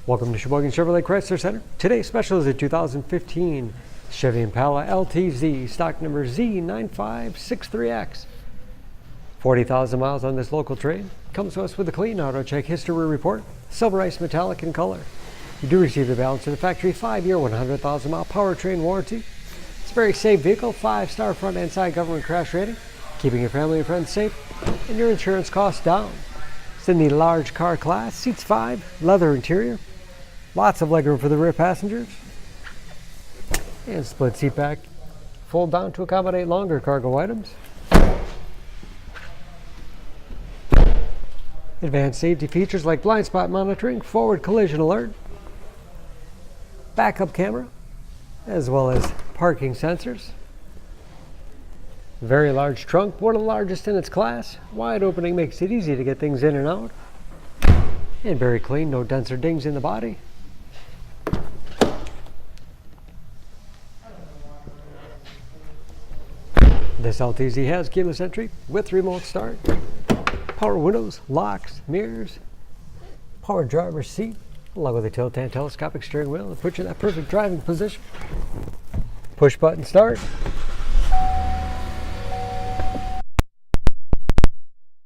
Welcome to Sheboygan Chevrolet Chrysler Center. Today's special is a 2015 Chevy Impala LTZ, stock number Z9563X. 40,000 miles on this local trade. Comes to us with a clean auto check history report, silver ice metallic in color. You do receive the balance of the factory 5-year, 100,000-mile powertrain warranty. It's a very safe vehicle, 5-star front and side government crash rating, keeping your family and friends safe and your insurance costs down. It's in the large car class, seats 5, leather interior. Lots of legroom for the rear passengers. And split seat back, fold down to accommodate longer cargo items. Advanced safety features like blind spot monitoring, forward collision alert, backup camera, as well as parking sensors. Very large trunk, one of the largest in its class. Wide opening makes it easy to get things in and out. And very clean, no dents or dings in the body. This LTZ has keyless entry with remote start, power windows, locks, mirrors, power driver's seat, along with a tilt and telescopic steering wheel to put you in that perfect driving position. Push button start.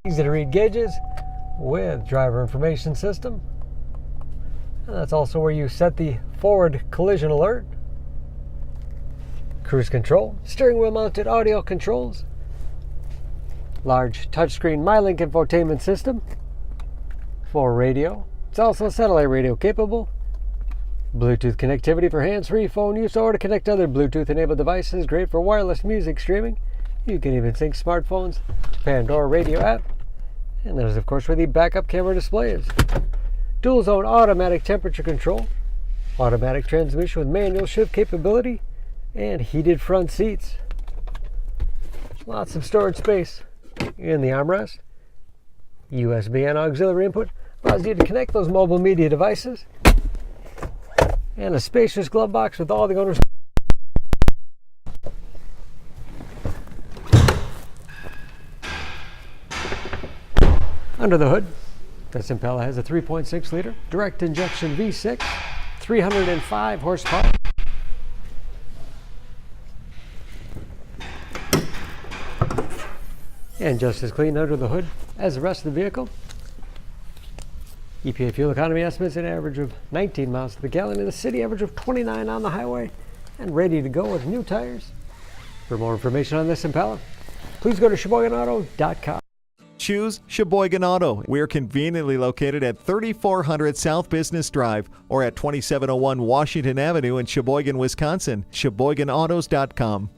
Easy to read gauges with driver information system. And that's also where you set the forward collision alert. Cruise control, steering wheel mounted audio controls, large touchscreen MyLink infotainment system, for radio. It's also satellite radio capable, Bluetooth connectivity for hands-free phone use or to connect other Bluetooth enabled devices, great for wireless music streaming. You can even sync smartphones to Pandora radio app. And there's of course where the backup camera display is. Dual zone automatic temperature control, automatic transmission with manual shift capability, and heated front seats. Lots of storage space in the armrest. USB and auxiliary input allows you to connect those mobile media devices. And a spacious glove box with all the owner's. Under the hood, this Impala has a 3.6-liter direct injection V6, 305 horsepower. And just as clean under the hood as the rest of the vehicle. EPA fuel economy estimates an average of 19 miles to the gallon in the city, average of 29 on the highway, and ready to go with new tires. For more information on this Impala, please go to SheboyganAuto.com. Choose Sheboygan Auto. We're conveniently located at 3400 South Business Drive or at 2701 Washington Avenue in Sheboygan, Wisconsin. SheboyganAutos.com.